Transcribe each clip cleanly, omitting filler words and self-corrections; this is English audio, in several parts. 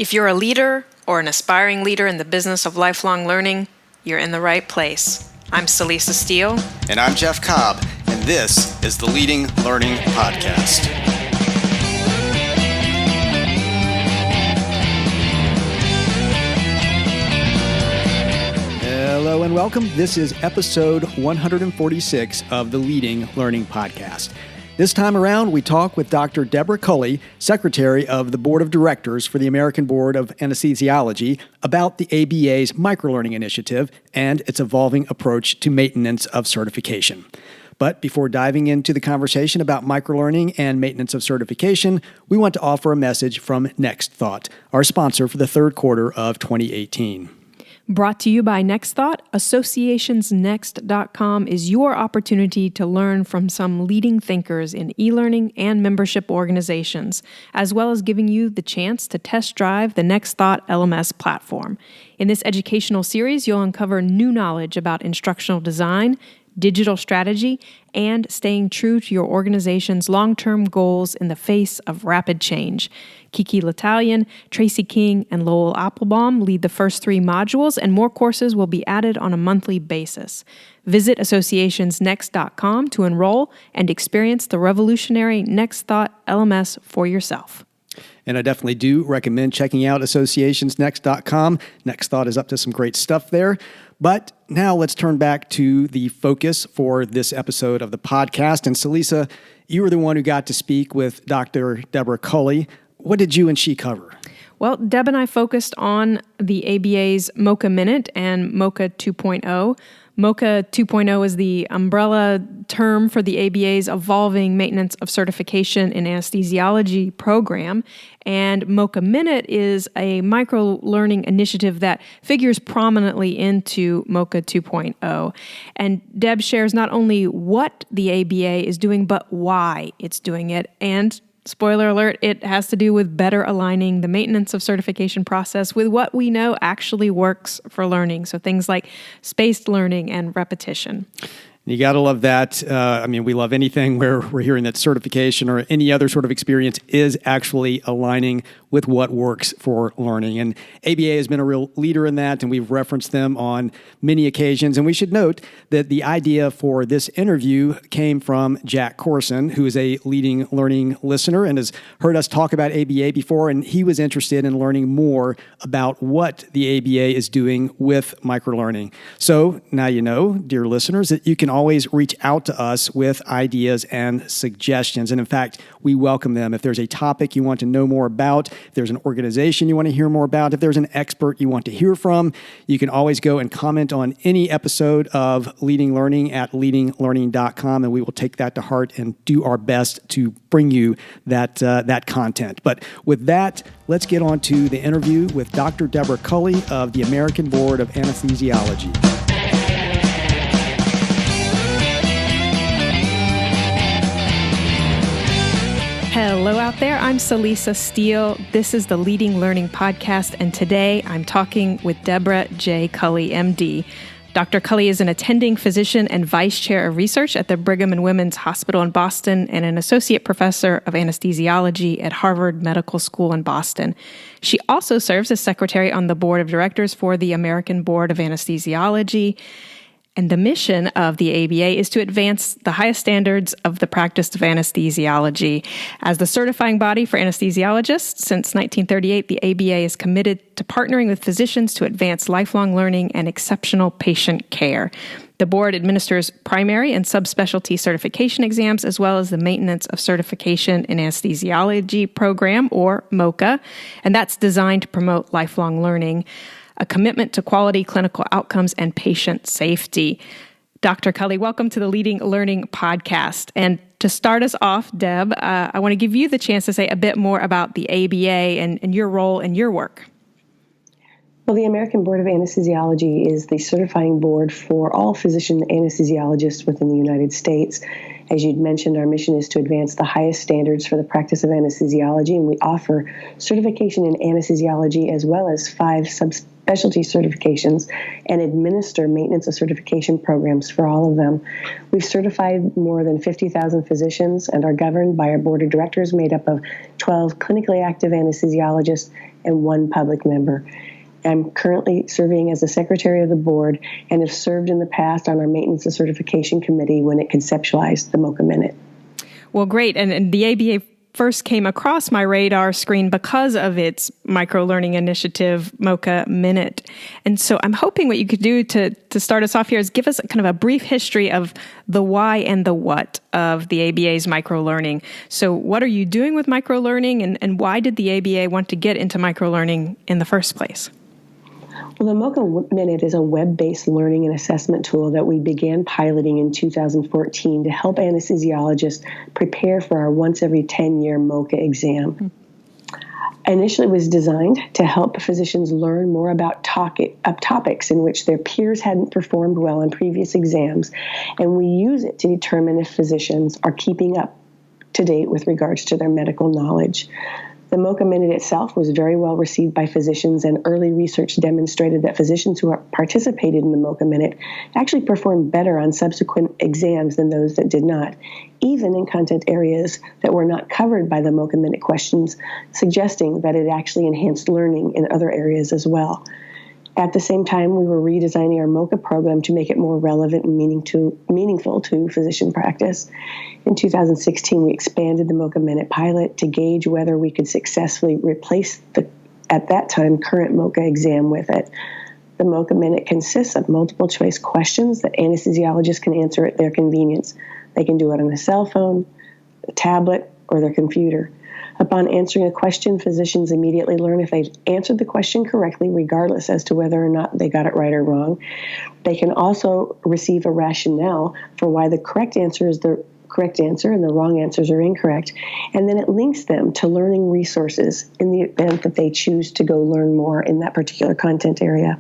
If you're a leader or an aspiring leader in the business of lifelong learning, you're in the right place. I'm Celisa Steele. And I'm Jeff Cobb, and this is the Leading Learning Podcast. Hello and welcome. This is episode 146 of the Leading Learning Podcast. This time around, we talk with Dr. Deborah Culley, Secretary of the Board of Directors for the American Board of Anesthesiology, about the ABA's microlearning initiative and its evolving approach to maintenance of certification. But before diving into the conversation about microlearning and maintenance of certification, we want to offer a message from Next Thought, our sponsor for the third quarter of 2018. Brought to you by Next Thought, associationsnext.com is your opportunity to learn from some leading thinkers in e-learning and membership organizations, as well as giving you the chance to test drive the Next Thought LMS platform. In this educational series, you'll uncover new knowledge about instructional design, digital strategy, and staying true to your organization's long-term goals in the face of rapid change. Kiki L'Italian, Tracy King, and Lowell Applebaum lead the first three modules, and more courses will be added on a monthly basis. Visit associationsnext.com to enroll and experience the revolutionary Next Thought LMS for yourself. And I definitely do recommend checking out associationsnext.com. Next Thought is up to some great stuff there. But now let's turn back to the focus for this episode of the podcast. And Celisa, you were the one who got to speak with Dr. Deborah Culley. What did you and she cover? Well, Deb and I focused on the ABA's MOCA Minute and MOCA 2.0. MOCA 2.0 is the umbrella term for the ABA's evolving maintenance of certification in anesthesiology program. And MOCA Minute is a micro-learning initiative that figures prominently into MOCA 2.0. And Deb shares not only what the ABA is doing, but why it's doing it. And spoiler alert, it has to do with better aligning the maintenance of certification process with what we know actually works for learning. So things like spaced learning and repetition. You got to love that. We love anything where we're hearing that certification or any other sort of experience is actually aligning with what works for learning. And ABA has been a real leader in that, and we've referenced them on many occasions. And we should note that the idea for this interview came from Jack Corson, who is a leading learning listener and has heard us talk about ABA before, and he was interested in learning more about what the ABA is doing with microlearning. So now you know, dear listeners, that you can always reach out to us with ideas and suggestions. And in fact, we welcome them. If there's a topic you want to know more about, if there's an organization you want to hear more about, if there's an expert you want to hear from, you can always go and comment on any episode of Leading Learning at leadinglearning.com, and we will take that to heart and do our best to bring you that content. But with that, let's get on to the interview with Dr. Deborah Culley of the American Board of Anesthesiology. Hello out there, I'm Celisa Steele. This is the Leading Learning Podcast, and today I'm talking with Deborah J. Culley, MD. Dr. Culley is an attending physician and vice chair of research at the Brigham and Women's Hospital in Boston and an associate professor of anesthesiology at Harvard Medical School in Boston. She also serves as secretary on the board of directors for the American Board of Anesthesiology. And the mission of the ABA is to advance the highest standards of the practice of anesthesiology. As the certifying body for anesthesiologists since 1938, the ABA is committed to partnering with physicians to advance lifelong learning and exceptional patient care. The board administers primary and subspecialty certification exams, as well as the Maintenance of Certification in Anesthesiology program, or MOCA, and that's designed to promote lifelong learning, a commitment to quality clinical outcomes, and patient safety. Dr. Culley, welcome to the Leading Learning Podcast. And to start us off, Deb, I want to give you the chance to say a bit more about the ABA and your role and your work. Well, the American Board of Anesthesiology is the certifying board for all physician anesthesiologists within the United States. As you'd mentioned, our mission is to advance the highest standards for the practice of anesthesiology, and we offer certification in anesthesiology as well as 5 subspecialty certifications and administer maintenance of certification programs for all of them. We've certified more than 50,000 physicians and are governed by our board of directors made up of 12 clinically active anesthesiologists and 1 public member. I'm currently serving as the secretary of the board and have served in the past on our maintenance and certification committee when it conceptualized the MOCA Minute. Well, great. And the ABA first came across my radar screen because of its micro-learning initiative, MOCA Minute. And so I'm hoping what you could do to start us off here is give us kind of a brief history of the why and the what of the ABA's micro-learning. So what are you doing with micro-learning, and why did the ABA want to get into micro-learning in the first place? Well, the MOCA Minute is a web-based learning and assessment tool that we began piloting in 2014 to help anesthesiologists prepare for our once every 10-year MOCA exam. Initially, it was designed to help physicians learn more about topics in which their peers hadn't performed well in previous exams, and we use it to determine if physicians are keeping up to date with regards to their medical knowledge. The MOCA Minute itself was very well received by physicians, and early research demonstrated that physicians who participated in the MOCA Minute actually performed better on subsequent exams than those that did not, even in content areas that were not covered by the MOCA Minute questions, suggesting that it actually enhanced learning in other areas as well. At the same time, we were redesigning our MOCA program to make it more relevant and meaningful to physician practice. In 2016, we expanded the MOCA Minute pilot to gauge whether we could successfully replace the, at that time, current MOCA exam with it. The MOCA Minute consists of multiple choice questions that anesthesiologists can answer at their convenience. They can do it on a cell phone, a tablet, or their computer. Upon answering a question, physicians immediately learn if they've answered the question correctly, regardless as to whether or not they got it right or wrong. They can also receive a rationale for why the correct answer is the correct answer and the wrong answers are incorrect. And then it links them to learning resources in the event that they choose to go learn more in that particular content area.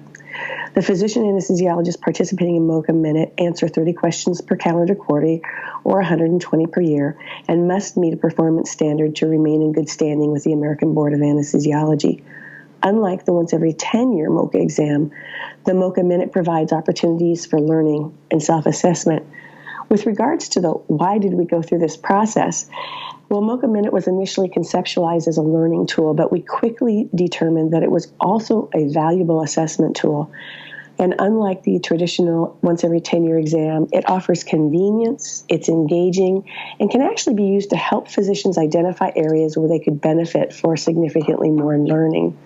The physician anesthesiologists participating in MOCA Minute answer 30 questions per calendar quarter or 120 per year and must meet a performance standard to remain in good standing with the American Board of Anesthesiology. Unlike the once every 10-year MOCA exam, the MOCA Minute provides opportunities for learning and self-assessment. With regards to the why did we go through this process, well, MOCA Minute was initially conceptualized as a learning tool, but we quickly determined that it was also a valuable assessment tool. And unlike the traditional once every 10-year exam, it offers convenience, it's engaging, and can actually be used to help physicians identify areas where they could benefit for significantly more learning.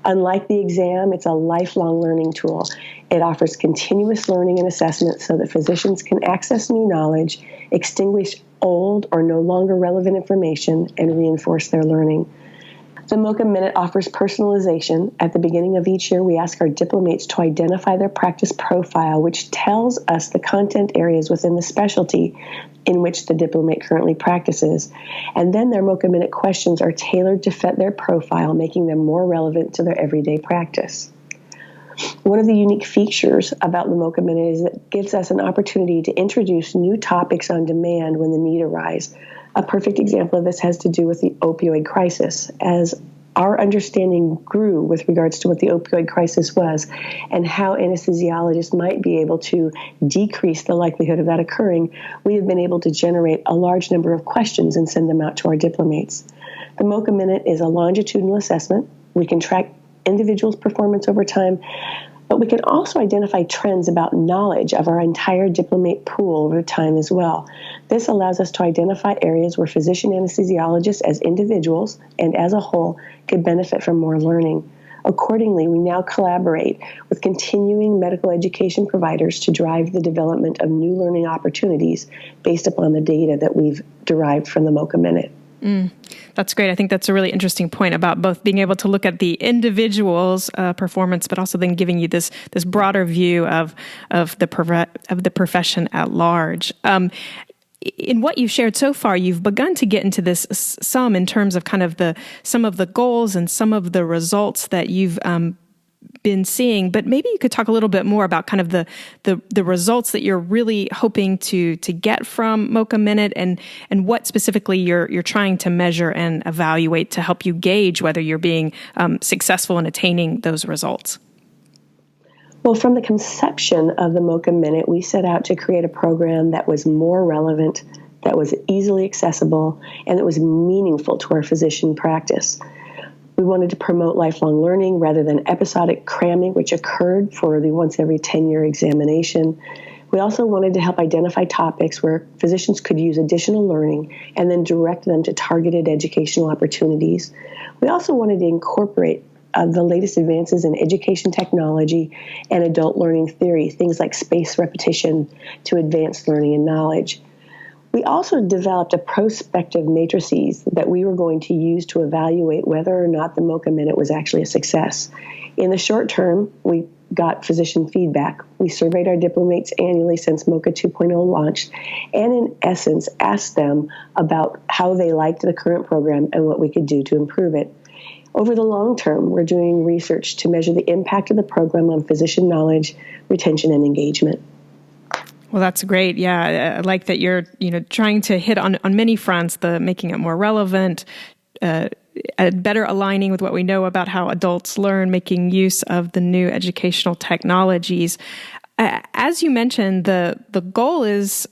Unlike the exam, it's a lifelong learning tool. It offers continuous learning and assessment so that physicians can access new knowledge, extinguish old or no longer relevant information, and reinforce their learning. The MOCA Minute offers personalization. At the beginning of each year, we ask our diplomates to identify their practice profile, which tells us the content areas within the specialty in which the diplomate currently practices. And then their MOCA Minute questions are tailored to fit their profile, making them more relevant to their everyday practice. One of the unique features about the MOCA Minute is that it gives us an opportunity to introduce new topics on demand when the need arises. A perfect example of this has to do with the opioid crisis. As our understanding grew with regards to what the opioid crisis was and how anesthesiologists might be able to decrease the likelihood of that occurring, we have been able to generate a large number of questions and send them out to our diplomates. The MOCA Minute is a longitudinal assessment. We can track individuals' performance over time, but we can also identify trends about knowledge of our entire diplomate pool over time as well. This allows us to identify areas where physician anesthesiologists as individuals and as a whole could benefit from more learning. Accordingly, we now collaborate with continuing medical education providers to drive the development of new learning opportunities based upon the data that we've derived from the MOCA Minute. That's great. I think that's a really interesting point about both being able to look at the individual's performance, but also then giving you this broader view of the profession at large. In what you've shared so far, you've begun to get into this some in terms of kind of some of the goals and some of the results that you've been seeing, but maybe you could talk a little bit more about kind of the results that you're really hoping to get from MOCA Minute, and what specifically you're trying to measure and evaluate to help you gauge whether you're being successful in attaining those results. Well, from the conception of the MOCA Minute, we set out to create a program that was more relevant, that was easily accessible, and that was meaningful to our physician practice. We wanted to promote lifelong learning rather than episodic cramming, which occurred for the once every 10-year examination. We also wanted to help identify topics where physicians could use additional learning and then direct them to targeted educational opportunities. We also wanted to incorporate the latest advances in education technology and adult learning theory, things like spaced repetition to advance learning and knowledge. We also developed a prospective matrices that we were going to use to evaluate whether or not the MOCA Minute was actually a success. In the short term, we got physician feedback. We surveyed our diplomates annually since MOCA 2.0 launched, and in essence, asked them about how they liked the current program and what we could do to improve it. Over the long term, we're doing research to measure the impact of the program on physician knowledge, retention, and engagement. Well, that's great. Yeah, I like that you're trying to hit on many fronts, the making it more relevant, better aligning with what we know about how adults learn, making use of the new educational technologies. As you mentioned, the goal is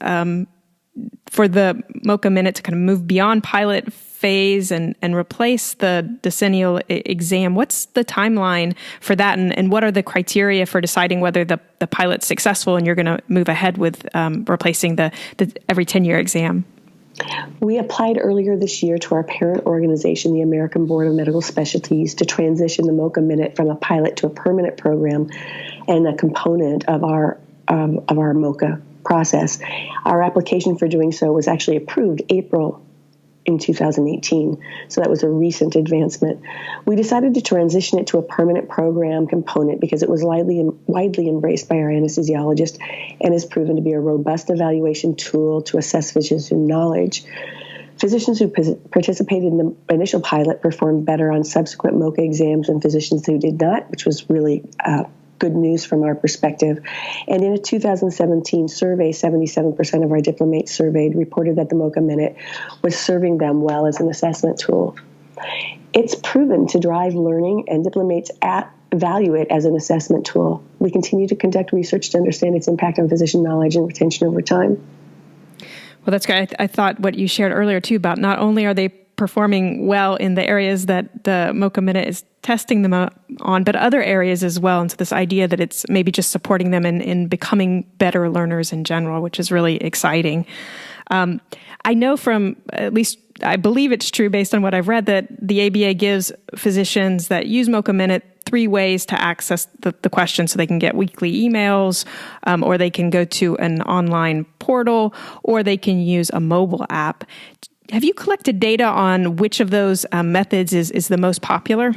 for the MOCA Minute to kind of move beyond pilot phase and replace the decennial exam. What's the timeline for that, and what are the criteria for deciding whether the pilot's successful and you're going to move ahead with replacing the every 10-year exam? We applied earlier this year to our parent organization, the American Board of Medical Specialties, to transition the MOCA Minute from a pilot to a permanent program and a component of our MOCA process. Our application for doing so was actually approved April in 2018, so that was a recent advancement. We decided to transition it to a permanent program component because it was widely embraced by our anesthesiologist and has proven to be a robust evaluation tool to assess physician knowledge. Physicians who participated in the initial pilot performed better on subsequent MOCA exams than physicians who did not, which was really good news from our perspective. And in a 2017 survey, 77% of our diplomates surveyed reported that the MOCA Minute was serving them well as an assessment tool. It's proven to drive learning, and diplomates value it as an assessment tool. We continue to conduct research to understand its impact on physician knowledge and retention over time. Well, that's great. I thought what you shared earlier, too, about not only are they performing well in the areas that the MOCA Minute is testing them on, but other areas as well. And so this idea that it's maybe just supporting them in becoming better learners in general, which is really exciting. I know from, at least I believe it's true based on what I've read, that the ABA gives physicians that use MOCA Minute 3 ways to access the question. So they can get weekly emails, or they can go to an online portal, or they can use a mobile app. Have you collected data on which of those methods is the most popular?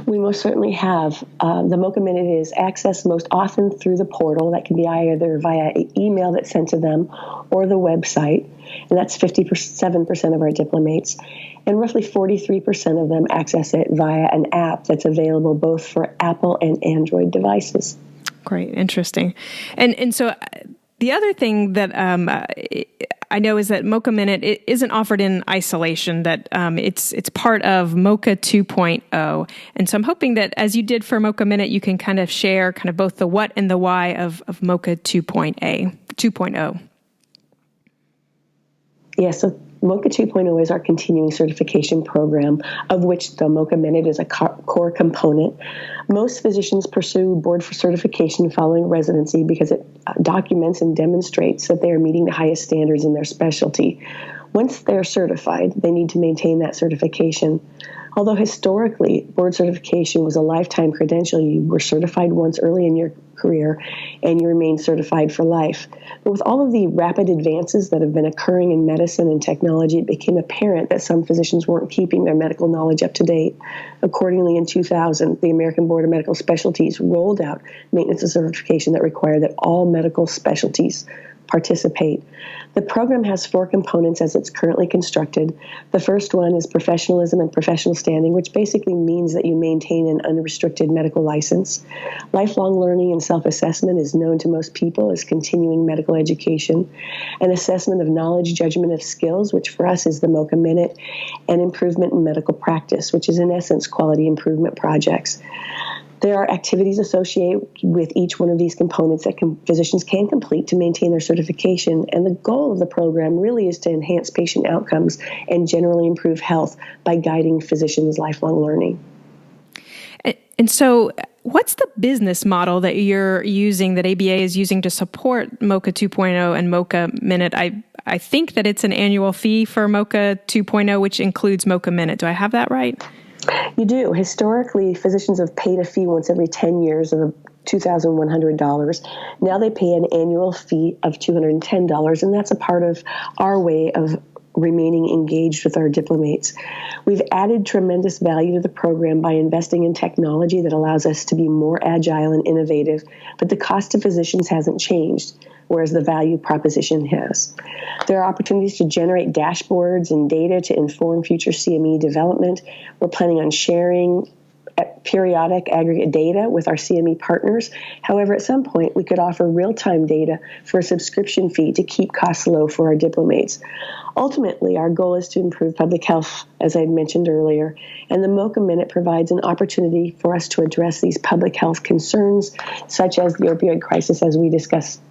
We most certainly have. The MOCA Minute is accessed most often through the portal. That can be either via email that's sent to them or the website, and that's 57% of our diplomates. And roughly 43% of them access it via an app that's available both for Apple and Android devices. Great, interesting. And so the other thing that I know is that MOCA Minute isn't offered in isolation, that it's part of MOCA 2.0. And so I'm hoping that as you did for MOCA Minute, you can kind of share kind of both the what and the why of MOCA 2.0. Yeah, so MOCA 2.0 is our continuing certification program, of which the MOCA Minute is a core component. Most physicians pursue board for certification following residency because it documents and demonstrates that they are meeting the highest standards in their specialty. Once they're certified, they need to maintain that certification. Although historically, board certification was a lifetime credential, you were certified once early in your career and you remain certified for life. But with all of the rapid advances that have been occurring in medicine and technology, it became apparent that some physicians weren't keeping their medical knowledge up to date. Accordingly, in 2000, the American Board of Medical Specialties rolled out maintenance of certification that required that all medical specialties participate. The program has 4 components as it's currently constructed. The first one is professionalism and professional standing, which basically means that you maintain an unrestricted medical license. Lifelong learning and self-assessment is known to most people as continuing medical education. An assessment of knowledge, judgment of skills, which for us is the MOCA Minute, and improvement in medical practice, which is in essence quality improvement projects. There are activities associated with each one of these components that physicians can complete to maintain their certification. And the goal of the program really is to enhance patient outcomes and generally improve health by guiding physicians' lifelong learning. And so what's the business model that you're using, that ABA is using to support MOCA 2.0 and MOCA Minute? I think that it's an annual fee for MOCA 2.0, which includes MOCA Minute. Do I have that right? You do. Historically, physicians have paid a fee once every 10 years of $2,100. Now they pay an annual fee of $210, and that's a part of our way of remaining engaged with our diplomates. We've added tremendous value to the program by investing in technology that allows us to be more agile and innovative, but the cost to physicians hasn't changed, whereas the value proposition has. There are opportunities to generate dashboards and data to inform future CME development. We're planning on sharing periodic aggregate data with our CME partners. However, at some point, we could offer real-time data for a subscription fee to keep costs low for our diplomates. Ultimately, our goal is to improve public health, as I mentioned earlier, and the MOCA Minute provides an opportunity for us to address these public health concerns, such as the opioid crisis, as we discussed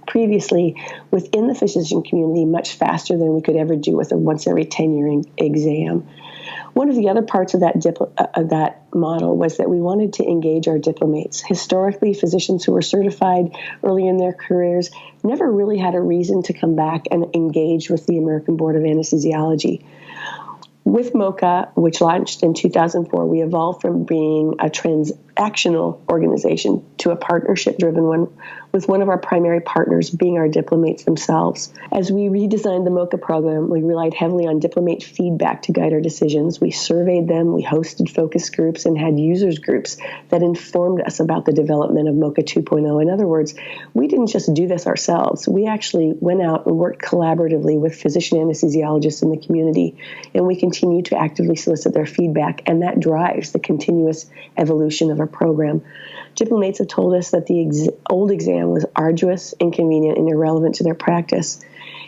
previously, within the physician community much faster than we could ever do with a once every 10-year exam. One of the other parts of that model was that we wanted to engage our diplomates. Historically, physicians who were certified early in their careers never really had a reason to come back and engage with the American Board of Anesthesiology. With MOCA, which launched in 2004, we evolved from being a transactional organization to a partnership-driven one, with one of our primary partners being our diplomates themselves. As we redesigned the MOCA program, we relied heavily on diplomate feedback to guide our decisions. We surveyed them, we hosted focus groups, and had users groups that informed us about the development of MOCA 2.0. In other words, we didn't just do this ourselves. We actually went out and worked collaboratively with physician anesthesiologists in the community, and we continue to actively solicit their feedback, and that drives the continuous evolution of our program. Diplomates have told us that the old exam was arduous, inconvenient, and irrelevant to their practice.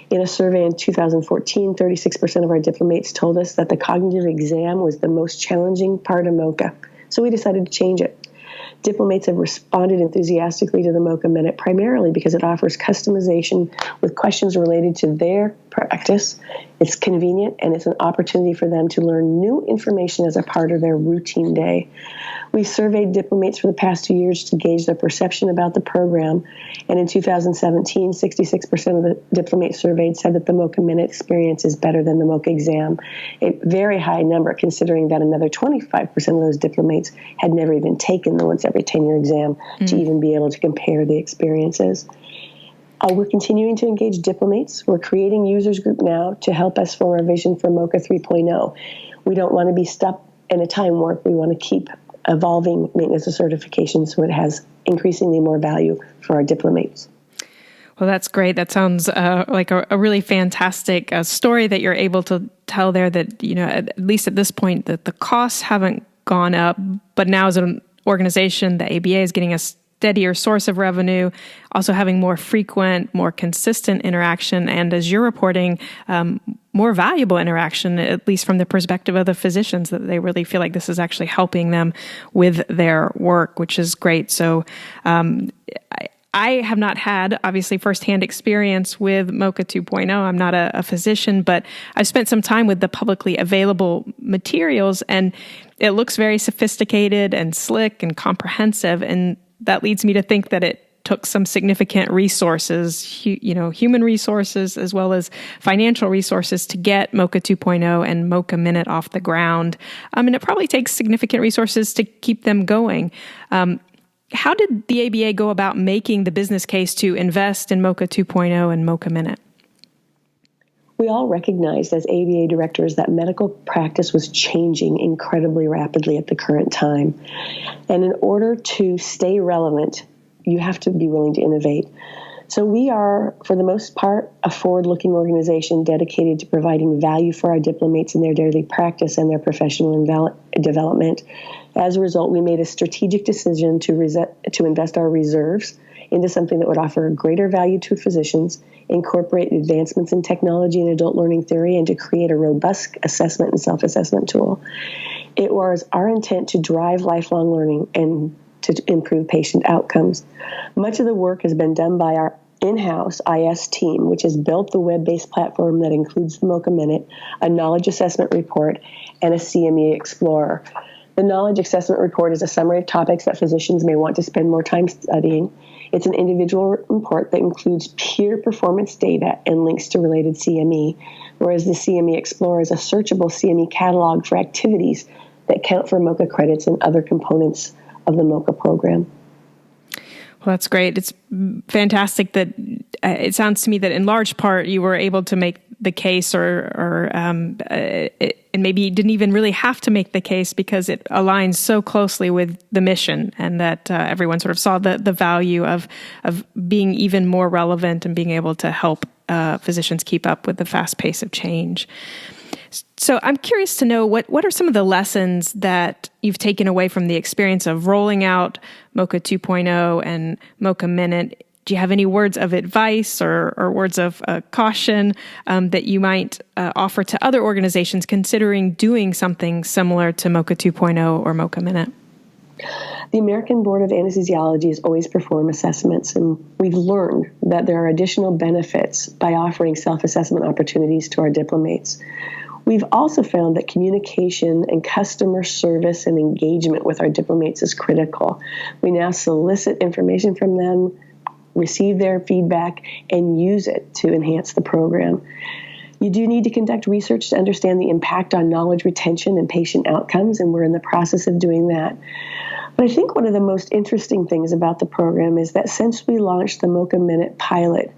In a survey in 2014, 36% of our diplomates told us that the cognitive exam was the most challenging part of MOCA. So we decided to change it. Diplomates have responded enthusiastically to the MOCA Minute primarily because it offers customization with questions related to their practice. It's convenient, and it's an opportunity for them to learn new information as a part of their routine day. We've surveyed diplomates for the past 2 years to gauge their perception about the program, and in 2017, 66% of the diplomates surveyed said that the MOCA Minute experience is better than the MOCA exam, a very high number considering that another 25% of those diplomates had never even taken the once every 10-year exam to even be able to compare the experiences. We're continuing to engage diplomates. We're creating users group now to help us form our vision for MOCA 3.0. We don't want to be stuck in a time warp. We want to keep evolving maintenance of certification so it has increasingly more value for our diplomates. Well, that's great. That sounds like a really fantastic story that you're able to tell there, that, you know, at least at this point, that the costs haven't gone up, but now as an organization, the ABA is getting a steadier source of revenue, also having more frequent, more consistent interaction, and as you're reporting, more valuable interaction, at least from the perspective of the physicians, that they really feel like this is actually helping them with their work, which is great. So I have not had, obviously, firsthand experience with MOCA 2.0. I'm not a physician, but I've spent some time with the publicly available materials, and it looks very sophisticated and slick and comprehensive, and that leads me to think that it took some significant resources, human resources as well as financial resources to get MOCA 2.0 and MOCA Minute off the ground. And it probably takes significant resources to keep them going. How did the ABA go about making the business case to invest in MOCA 2.0 and MOCA Minute? We all recognized as ABA directors that medical practice was changing incredibly rapidly at the current time. And in order to stay relevant, you have to be willing to innovate. So we are, for the most part, a forward-looking organization dedicated to providing value for our diplomates in their daily practice and their professional development. As a result, we made a strategic decision to invest our reserves into something that would offer greater value to physicians, incorporate advancements in technology and adult learning theory, and to create a robust assessment and self-assessment tool. It was our intent to drive lifelong learning and to improve patient outcomes. Much of the work has been done by our in-house IS team, which has built the web-based platform that includes the MOCA Minute, a knowledge assessment report, and a CME Explorer. The knowledge assessment report is a summary of topics that physicians may want to spend more time studying. It's an individual report that includes peer performance data and links to related CME, whereas the CME Explorer is a searchable CME catalog for activities that count for MOCA credits and other components of the MOCA program. Well, that's great. It's fantastic that it sounds to me that in large part you were able to make the case and maybe you didn't even really have to make the case because it aligns so closely with the mission, and that everyone sort of saw the value of being even more relevant and being able to help physicians keep up with the fast pace of change. So I'm curious to know what are some of the lessons that you've taken away from the experience of rolling out MOCA 2.0 and MOCA Minute. Do you have any words of advice or words of caution that you might offer to other organizations considering doing something similar to MOCA 2.0 or MOCA Minute? The American Board of Anesthesiology has always performed assessments, and we've learned that there are additional benefits by offering self-assessment opportunities to our diplomates. We've also found that communication and customer service and engagement with our diplomates is critical. We now solicit information from them, receive their feedback, and use it to enhance the program. You do need to conduct research to understand the impact on knowledge retention and patient outcomes, and we're in the process of doing that. But I think one of the most interesting things about the program is that since we launched the MOCA Minute pilot,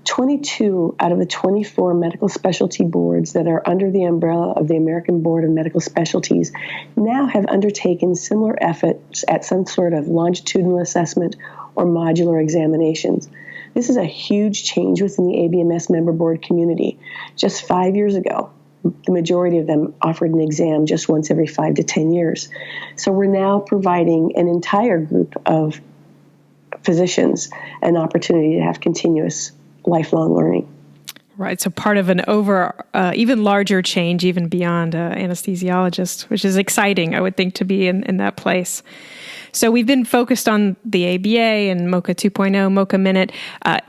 22 out of the 24 medical specialty boards that are under the umbrella of the American Board of Medical Specialties now have undertaken similar efforts at some sort of longitudinal assessment or modular examinations. This is a huge change within the ABMS member board community. Just 5 years ago, the majority of them offered an exam just once every 5 to 10 years. So we're now providing an entire group of physicians an opportunity to have continuous lifelong learning. Right. So part of an even larger change, even beyond anesthesiologists, which is exciting, I would think, to be in that place. So we've been focused on the ABA and MOCA 2.0, MOCA Minute.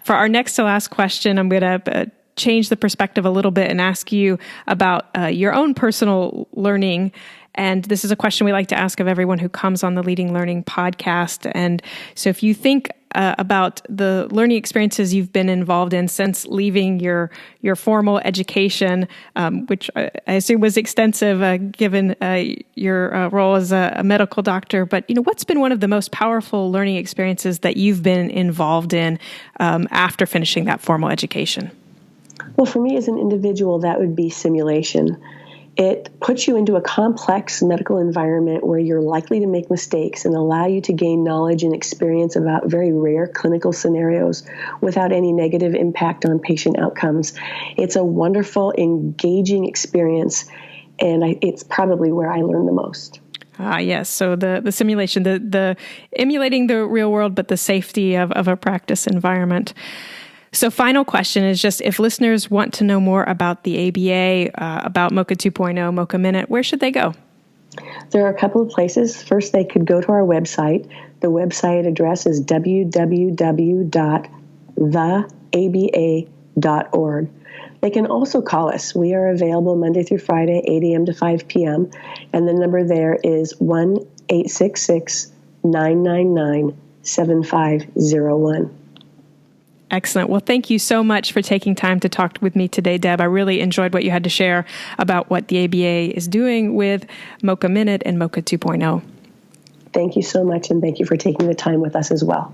For our next to last question, I'm going to change the perspective a little bit and ask you about your own personal learning. And this is a question we like to ask of everyone who comes on the Leading Learning podcast. And so if you think about the learning experiences you've been involved in since leaving your formal education, which I assume was extensive given your role as a medical doctor. But what's been one of the most powerful learning experiences that you've been involved in after finishing that formal education? Well, for me as an individual, that would be simulation. It puts you into a complex medical environment where you're likely to make mistakes and allow you to gain knowledge and experience about very rare clinical scenarios without any negative impact on patient outcomes. It's a wonderful, engaging experience, and it's probably where I learn the most. Yes. So the simulation, the emulating the real world, but the safety of a practice environment. So final question is just, if listeners want to know more about the ABA, about MOCA 2.0, MOCA Minute, where should they go? There are a couple of places. First, they could go to our website. The website address is www.theaba.org. They can also call us. We are available Monday through Friday, 8 a.m. to 5 p.m., and the number there is 1-866-999-7501. Excellent. Well, thank you so much for taking time to talk with me today, Deb. I really enjoyed what you had to share about what the ABA is doing with MOCA Minute and MOCA 2.0. Thank you so much, and thank you for taking the time with us as well.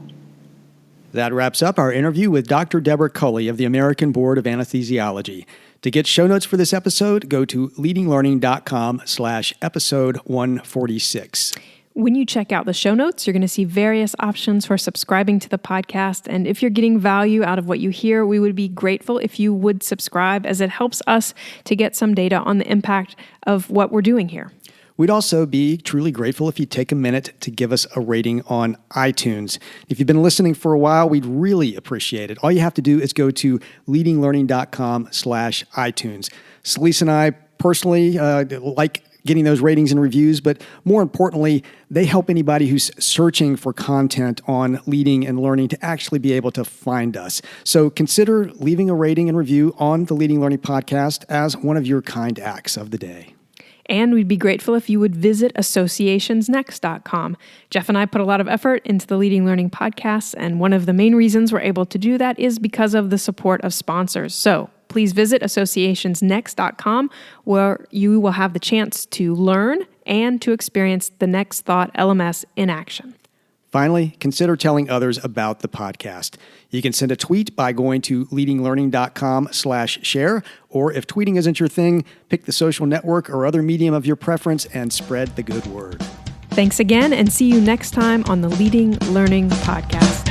That wraps up our interview with Dr. Deborah Culley of the American Board of Anesthesiology. To get show notes for this episode, go to leadinglearning.com/episode 146. When you check out the show notes, you're going to see various options for subscribing to the podcast. And if you're getting value out of what you hear, we would be grateful if you would subscribe, as it helps us to get some data on the impact of what we're doing here. We'd also be truly grateful if you take a minute to give us a rating on iTunes. If you've been listening for a while, we'd really appreciate it. All you have to do is go to leadinglearning.com/iTunes. Celisa and I personally like getting those ratings and reviews, but more importantly, they help anybody who's searching for content on leading and learning to actually be able to find us. So consider leaving a rating and review on the Leading Learning Podcast as one of your kind acts of the day. And we'd be grateful if you would visit associationsnext.com. Jeff and I put a lot of effort into the Leading Learning Podcasts, and one of the main reasons we're able to do that is because of the support of sponsors. So please visit associationsnext.com, where you will have the chance to learn and to experience the Next Thought LMS in action. Finally, consider telling others about the podcast. You can send a tweet by going to leadinglearning.com/share, or if tweeting isn't your thing, pick the social network or other medium of your preference and spread the good word. Thanks again, and see you next time on the Leading Learning Podcast.